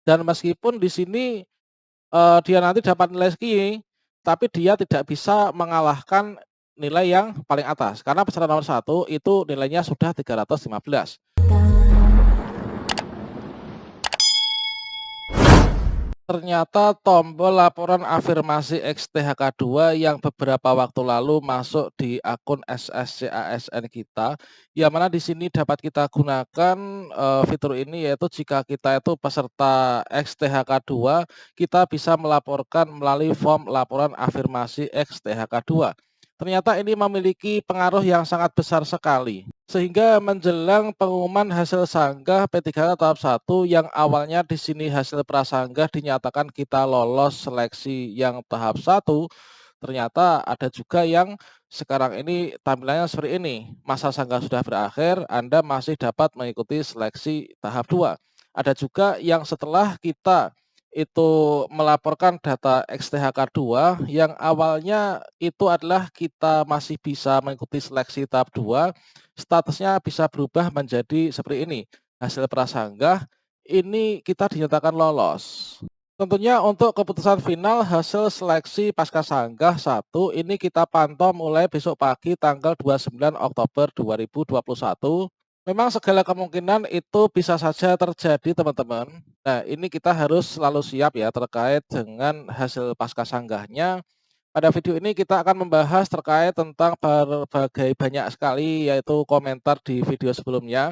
Dan meskipun di sini, dia nanti dapat nilai segini, tapi dia tidak bisa mengalahkan nilai yang paling atas, karena peserta nomor satu itu nilainya sudah 315. Ternyata tombol laporan afirmasi XTHK2 yang beberapa waktu lalu masuk di akun SSCASN kita, yang mana di sini dapat kita gunakan, fitur ini yaitu jika kita itu peserta XTHK2, kita bisa melaporkan melalui form laporan afirmasi XTHK2. Ternyata ini memiliki pengaruh yang sangat besar sekali. Sehingga menjelang pengumuman hasil sanggah P3K tahap 1 yang awalnya di sini hasil prasanggah dinyatakan kita lolos seleksi yang tahap 1, ternyata ada juga yang sekarang ini tampilannya seperti ini. Masa sanggah sudah berakhir, Anda masih dapat mengikuti seleksi tahap 2. Ada juga yang setelah kita itu melaporkan data XTHK2 yang awalnya itu adalah kita masih bisa mengikuti seleksi tahap 2, statusnya bisa berubah menjadi seperti ini, hasil prasanggah, ini kita dinyatakan lolos. Tentunya untuk keputusan final hasil seleksi Pascasanggah 1 ini kita pantau mulai besok pagi tanggal 29 Oktober 2021. Memang segala kemungkinan itu bisa saja terjadi teman-teman. Nah, ini kita harus selalu siap ya terkait dengan hasil pascasanggahnya. Pada video ini kita akan membahas terkait tentang berbagai banyak sekali yaitu komentar di video sebelumnya,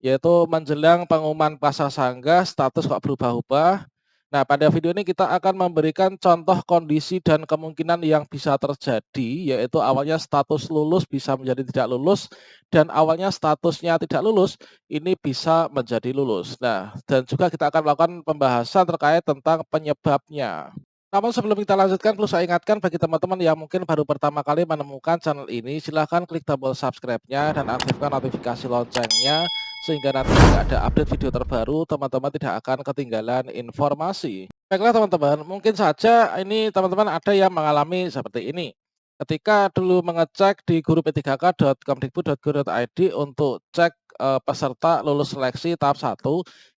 yaitu menjelang pengumuman pascasanggah status kok berubah-ubah. Nah, pada video ini kita akan memberikan contoh kondisi dan kemungkinan yang bisa terjadi, yaitu awalnya status lulus bisa menjadi tidak lulus, dan awalnya statusnya tidak lulus, ini bisa menjadi lulus. Nah, dan juga kita akan melakukan pembahasan terkait tentang penyebabnya. Namun sebelum kita lanjutkan, perlu saya ingatkan bagi teman-teman yang mungkin baru pertama kali menemukan channel ini, silahkan klik tombol subscribe-nya dan aktifkan notifikasi loncengnya, sehingga nanti jika ada update video terbaru, teman-teman tidak akan ketinggalan informasi. Baiklah teman-teman, mungkin saja ini teman-teman ada yang mengalami seperti ini. Ketika dulu mengecek di guru p3k.kemdikbud.go.id untuk cek peserta lulus seleksi tahap 1,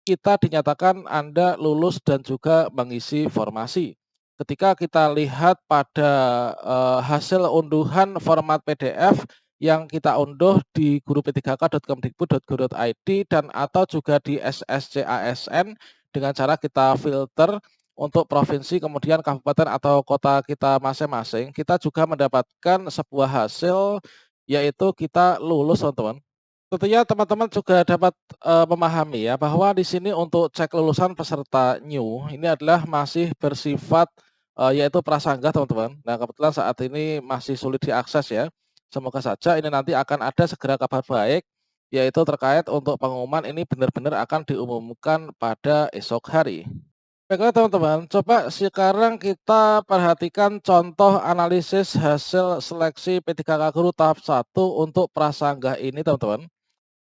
kita dinyatakan Anda lulus dan juga mengisi formasi. Ketika kita lihat pada hasil unduhan format PDF yang kita unduh di guru p3k.kemdikbud.go.id dan atau juga di SSCASN dengan cara kita filter untuk provinsi, kemudian kabupaten atau kota kita masing-masing, kita juga mendapatkan sebuah hasil yaitu kita lulus, teman-teman. Tentunya teman-teman juga dapat, memahami ya bahwa di sini untuk cek lulusan peserta new ini adalah masih bersifat, yaitu prasanggah teman-teman. Nah kebetulan saat ini masih sulit diakses ya. Semoga saja ini nanti akan ada segera kabar baik, yaitu terkait untuk pengumuman ini benar-benar akan diumumkan pada esok hari. Baiklah teman-teman, coba sekarang kita perhatikan contoh analisis hasil seleksi P3K Guru tahap 1 untuk prasanggah ini teman-teman.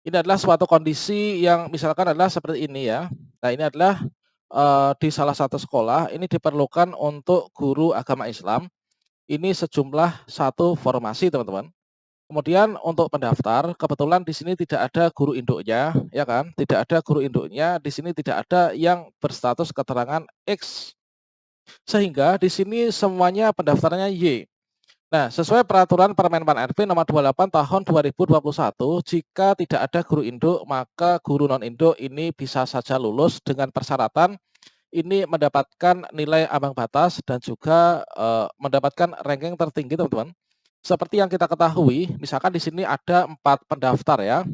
Ini adalah suatu kondisi yang misalkan adalah seperti ini ya. Nah ini adalah, di salah satu sekolah ini diperlukan untuk guru agama Islam, ini sejumlah satu formasi teman-teman. Kemudian untuk pendaftar, kebetulan di sini tidak ada guru induknya, ya kan, tidak ada guru induknya, di sini tidak ada yang berstatus keterangan X, sehingga di sini semuanya pendaftarannya Y. Nah, sesuai peraturan Permen.Pan RB nomor 28 tahun 2021, jika tidak ada guru induk, maka guru non induk ini bisa saja lulus dengan persyaratan ini mendapatkan nilai ambang batas dan juga, mendapatkan ranking tertinggi, teman-teman. Seperti yang kita ketahui, misalkan di sini ada 4 pendaftar ya,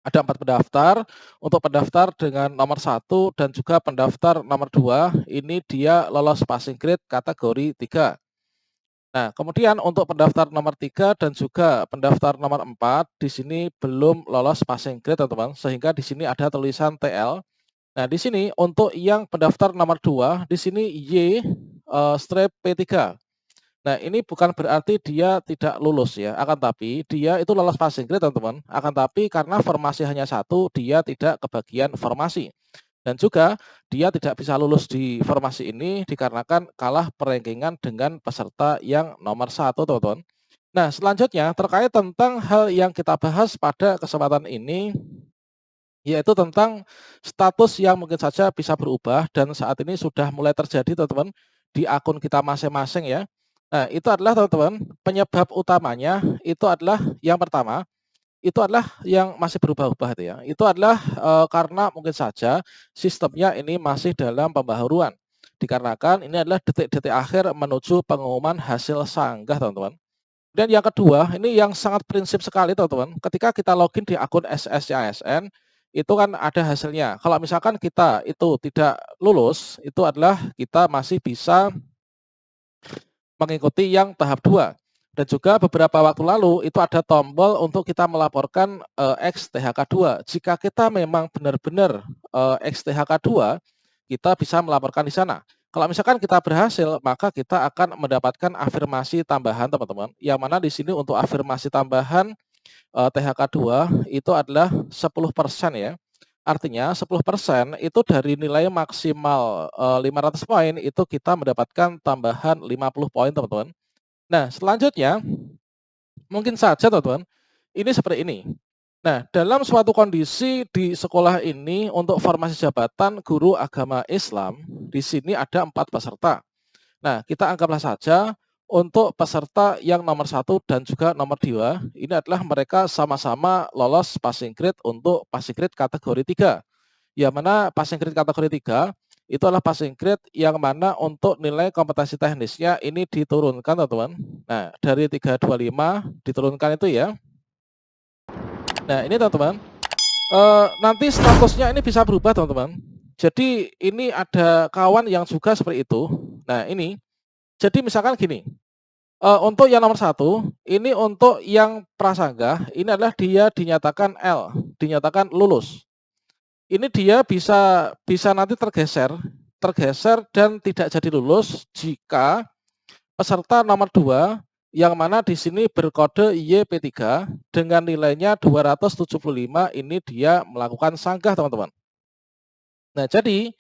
ada 4 pendaftar, untuk pendaftar dengan nomor 1 dan juga pendaftar nomor 2, ini dia lolos passing grade kategori 3. Nah, kemudian untuk pendaftar nomor 3 dan juga pendaftar nomor 4 di sini belum lolos passing grade, teman-teman, sehingga di sini ada tulisan TL. Nah, di sini untuk yang pendaftar nomor 2 di sini Y, strip P3. Nah, ini bukan berarti dia tidak lulus ya, akan tapi dia itu lolos passing grade, teman-teman. Akan tapi karena formasi hanya satu, dia tidak kebagian formasi. Dan juga dia tidak bisa lulus di formasi ini dikarenakan kalah perengkingan dengan peserta yang nomor 1, teman-teman. Nah, selanjutnya terkait tentang hal yang kita bahas pada kesempatan ini, yaitu tentang status yang mungkin saja bisa berubah dan saat ini sudah mulai terjadi teman-teman di akun kita masing-masing ya. Nah, itu adalah teman-teman penyebab utamanya itu adalah yang pertama, itu adalah yang masih berubah-ubah itu ya. Itu adalah, karena mungkin saja sistemnya ini masih dalam pembaharuan. Dikarenakan ini adalah detik-detik akhir menuju pengumuman hasil sanggah teman-teman. Dan yang kedua, ini yang sangat prinsip sekali teman-teman, ketika kita login di akun SSCASN, itu kan ada hasilnya. Kalau misalkan kita itu tidak lulus, itu adalah kita masih bisa mengikuti yang tahap 2. Dan juga beberapa waktu lalu itu ada tombol untuk kita melaporkan, XTHK2. Jika kita memang benar-benar, XTHK2, kita bisa melaporkan di sana. Kalau misalkan kita berhasil, maka kita akan mendapatkan afirmasi tambahan teman-teman, yang mana di sini untuk afirmasi tambahan, THK2 itu adalah 10% ya. Artinya 10% itu dari nilai maksimal, 500 poin itu kita mendapatkan tambahan 50 poin teman-teman. Nah, selanjutnya mungkin saja teman-teman, ini seperti ini. Nah, dalam suatu kondisi di sekolah ini untuk formasi jabatan guru agama Islam, di sini ada 4 peserta. Nah, kita anggaplah saja untuk peserta yang nomor 1 dan juga nomor 2, ini adalah mereka sama-sama lolos passing grade untuk passing grade kategori 3. Yang mana passing grade kategori 3 itu adalah passing grade yang mana untuk nilai kompetensi teknisnya ini diturunkan teman-teman. Nah, dari 325 diturunkan itu ya. Nah, ini teman-teman, nanti statusnya ini bisa berubah teman-teman. Jadi ini ada kawan yang juga seperti itu. Nah, ini, jadi misalkan gini, untuk yang nomor 1, ini untuk yang prasanggah, ini adalah dia dinyatakan L, dinyatakan lulus. Ini dia bisa bisa nanti tergeser tergeser dan tidak jadi lulus jika peserta nomor 2 yang mana di sini berkode YP3 dengan nilainya 275 ini dia melakukan sanggah, teman-teman. Nah, jadi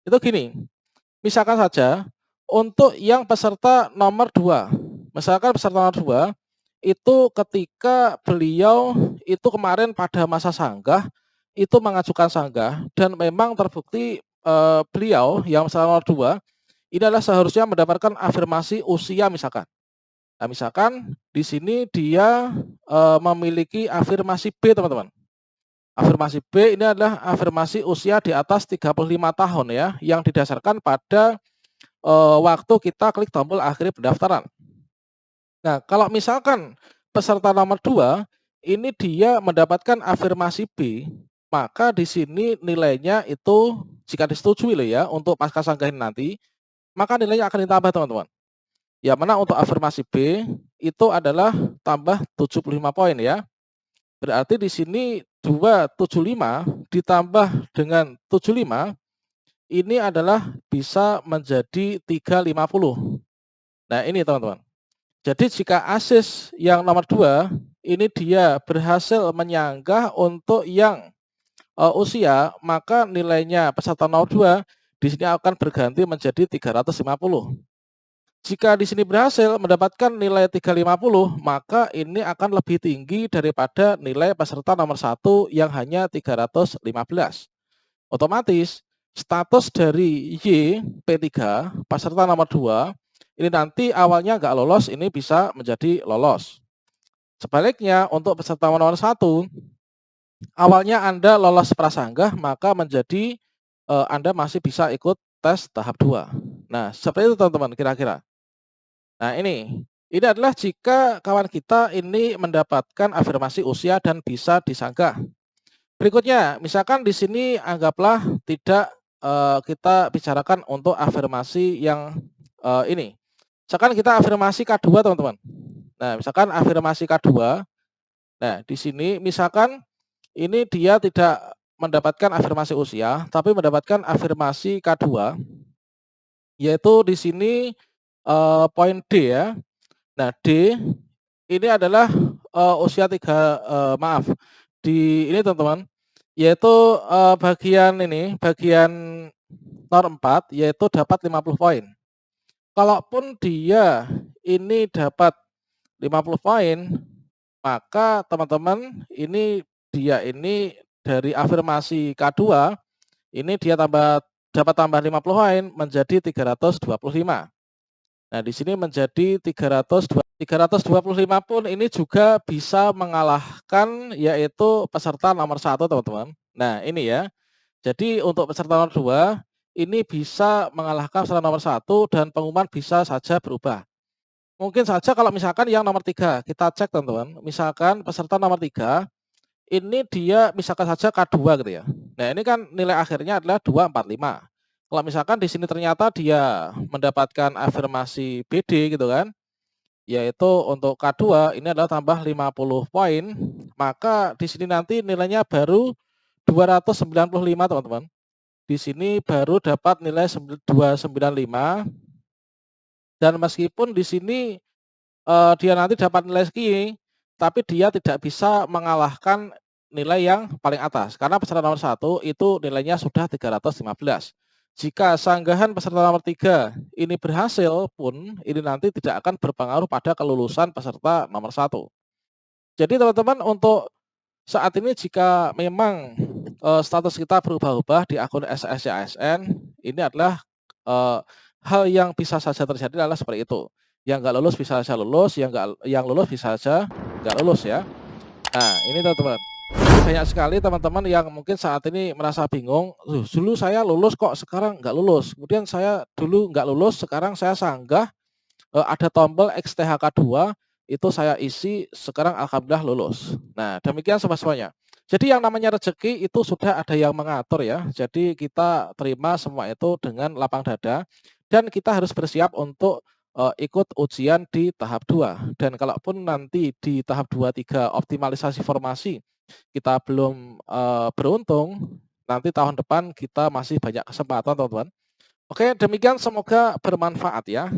itu gini, misalkan saja untuk yang peserta nomor 2, misalkan peserta nomor 2 itu ketika beliau itu kemarin pada masa sanggah, itu mengajukan sanggah dan memang terbukti, beliau yang peserta nomor 2 ini adalah seharusnya mendapatkan afirmasi usia misalkan. Nah, misalkan di sini dia, memiliki afirmasi B, teman-teman. Afirmasi B ini adalah afirmasi usia di atas 35 tahun ya, yang didasarkan pada, waktu kita klik tombol akhiri pendaftaran. Nah, kalau misalkan peserta nomor 2 ini dia mendapatkan afirmasi B, maka di sini nilainya itu jika disetujui loh ya untuk pasca sanggah ini nanti, maka nilainya akan ditambah, teman-teman. Yang mana untuk afirmasi B itu adalah tambah 75 poin ya. Berarti di sini 275 ditambah dengan 75 ini adalah bisa menjadi 350. Nah, ini teman-teman. Jadi jika ASIS yang nomor 2 ini dia berhasil menyanggah untuk yang, usia, maka nilainya peserta nomor 2 di sini akan berganti menjadi 350. Jika di sini berhasil mendapatkan nilai 350, maka ini akan lebih tinggi daripada nilai peserta nomor 1 yang hanya 315. Otomatis status dari Y P3 peserta nomor 2 ini nanti awalnya nggak lolos ini bisa menjadi lolos. Sebaliknya untuk peserta nomor 1 awalnya Anda lolos prasanggah maka menjadi, Anda masih bisa ikut tes tahap 2. Nah, seperti itu teman-teman kira-kira. Nah, ini adalah jika kawan kita ini mendapatkan afirmasi usia dan bisa disanggah. Berikutnya, misalkan di sini anggaplah tidak, kita bicarakan untuk afirmasi yang, ini. Misalkan kita afirmasi K2 teman-teman. Nah, misalkan afirmasi K2, nah di sini misalkan ini dia tidak mendapatkan afirmasi usia, tapi mendapatkan afirmasi K2, yaitu di sini, poin D ya. Nah, D ini adalah, usia 3, maaf, di ini teman-teman, yaitu, bagian nomor 4 yaitu dapat 50 poin. Kalaupun dia ini dapat 50 poin, maka teman-teman ini dia ini dari afirmasi K2 ini dia dapat tambah 50 poin menjadi 325. Nah, di sini menjadi 325 pun ini juga bisa mengalahkan yaitu peserta nomor 1, teman-teman. Nah, ini ya. Jadi untuk peserta nomor 2 ini bisa mengalahkan peserta nomor 1 dan pengumuman bisa saja berubah. Mungkin saja kalau misalkan yang nomor 3 kita cek, teman-teman. Misalkan peserta nomor 3 ini dia misalkan saja K2 gitu ya. Nah, ini kan nilai akhirnya adalah 245. Kalau misalkan di sini ternyata dia mendapatkan afirmasi BD gitu kan, yaitu untuk K2 ini adalah tambah 50 poin, maka di sini nanti nilainya baru 295, teman-teman. Di sini baru dapat nilai 295 dan meskipun di sini dia nanti dapat nilai segini, tapi dia tidak bisa mengalahkan nilai yang paling atas. Karena peserta nomor 1 itu nilainya sudah 315. Jika sanggahan peserta nomor 3 ini berhasil pun, ini nanti tidak akan berpengaruh pada kelulusan peserta nomor 1. Jadi teman-teman untuk saat ini jika memang status kita berubah-ubah di akun SSCASN, ini adalah hal yang bisa saja terjadi adalah seperti itu. Yang nggak lulus bisa saja lulus, yang lulus bisa saja nggak lulus ya. Nah, ini teman-teman. Jadi banyak sekali teman-teman yang mungkin saat ini merasa bingung, dulu saya lulus kok sekarang nggak lulus. Kemudian saya dulu nggak lulus, sekarang saya sanggah ada tombol XTHK2 itu saya isi, sekarang alhamdulillah lulus. Nah, demikian sobat semuanya. Jadi yang namanya rezeki itu sudah ada yang mengatur ya. Jadi kita terima semua itu dengan lapang dada dan kita harus bersiap untuk ikut ujian di tahap 2. Dan kalaupun nanti di tahap 2, 3 optimalisasi formasi kita belum beruntung, nanti tahun depan kita masih banyak kesempatan, teman-teman. Oke, demikian semoga bermanfaat ya.